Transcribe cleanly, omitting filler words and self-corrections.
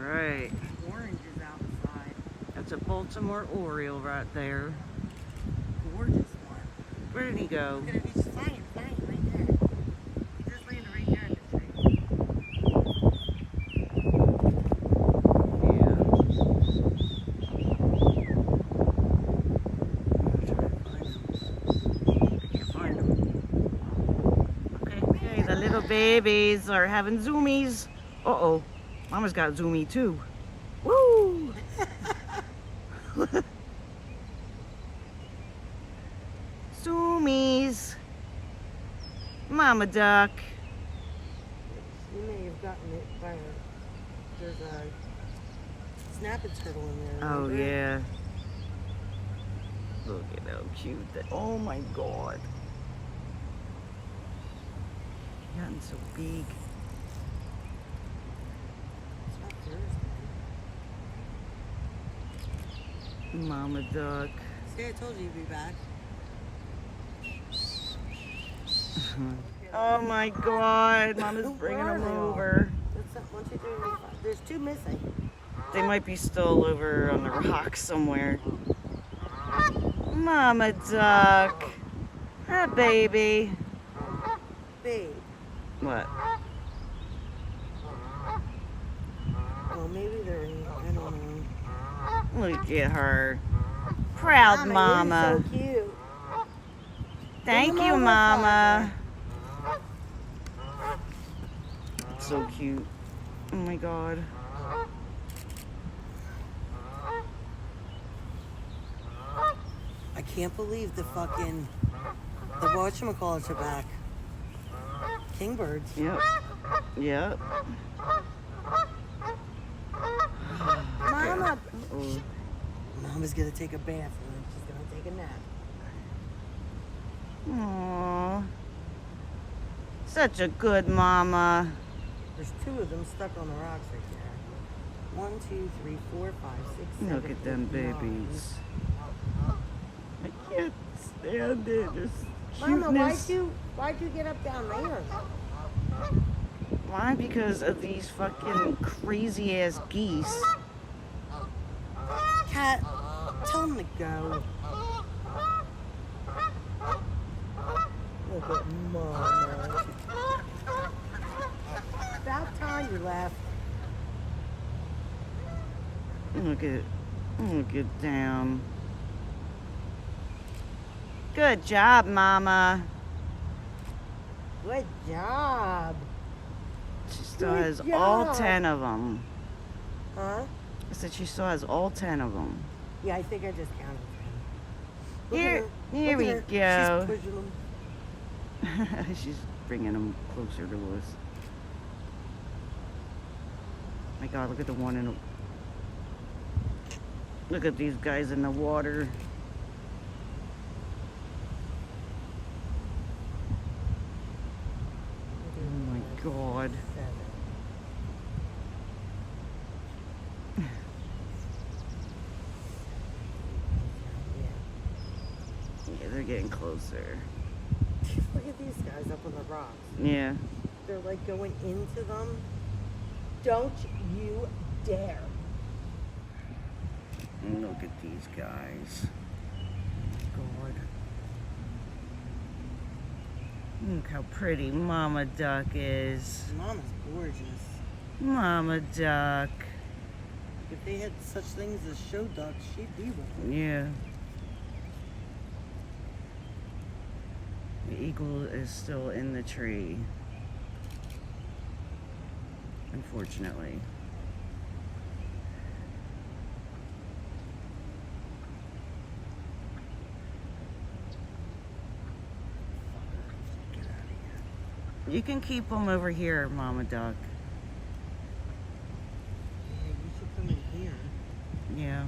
right. Orange is outside. That's a Baltimore oriole right there. Gorgeous one. Where did he go? Look at it. He's flying right there. He's just landing right there in the tree. Okay, the little babies are having zoomies. Uh-oh, Mama's got zoomy too. Woo! Zoomies. Mama duck. You may have gotten it by a... There's a snapping turtle in there. Oh, remember? yeah. Look at how cute that. Oh my God. Gotten so big. It's not Thursday. Mama duck. See, I told you you'd be back. Oh my God. Mama's bringing them over. That's not 1, 2, 3, 4, 5. There's 2 missing. They might be still over on the rocks somewhere. Mama duck. Hi, baby. Babe. What? Well, maybe they're in. I don't know. Look at her. Proud Mama. You're so cute. Thank Bring 'em you, over, Mama. So cute. Oh my God. I can't believe the whatchamacallits are back. Kingbirds. Yep. Yep. Mama. Uh-oh. Mama's gonna take a bath and then she's gonna take a nap. Aww. Such a good mama. There's 2 of them stuck on the rocks right there. 1, 2, 3, 4, 5, 6, 7. Look at them 8, 9. babies. I can't stand it. Just Mama, cuteness. why'd you get up down there? Why? Because of these fucking crazy ass geese. Cat, tell him to go. Look at Mama. About time you left. Look at them. Good job, Mama. Good job. She still Good has all job. 10 of them. Huh? I said she still has all 10 of them. Yeah, I think I just counted 10. Look at Here, her. here Look we at her. go. She's pushing them. She's bringing them closer to us. My God, look at the one in the... Look at these guys in the water. Oh my God. 7. Yeah, they're getting closer. Look at these guys up on the rocks. Yeah. They're like going into them. Don't you dare. Look at these guys. God. Look how pretty Mama Duck is. Mama's gorgeous. Mama Duck. If they had such things as show ducks, she'd be one. Yeah. The eagle is still in the tree. Unfortunately. Get out of here. You can keep them over here, Mama Duck. Yeah, you should come in here. Yeah.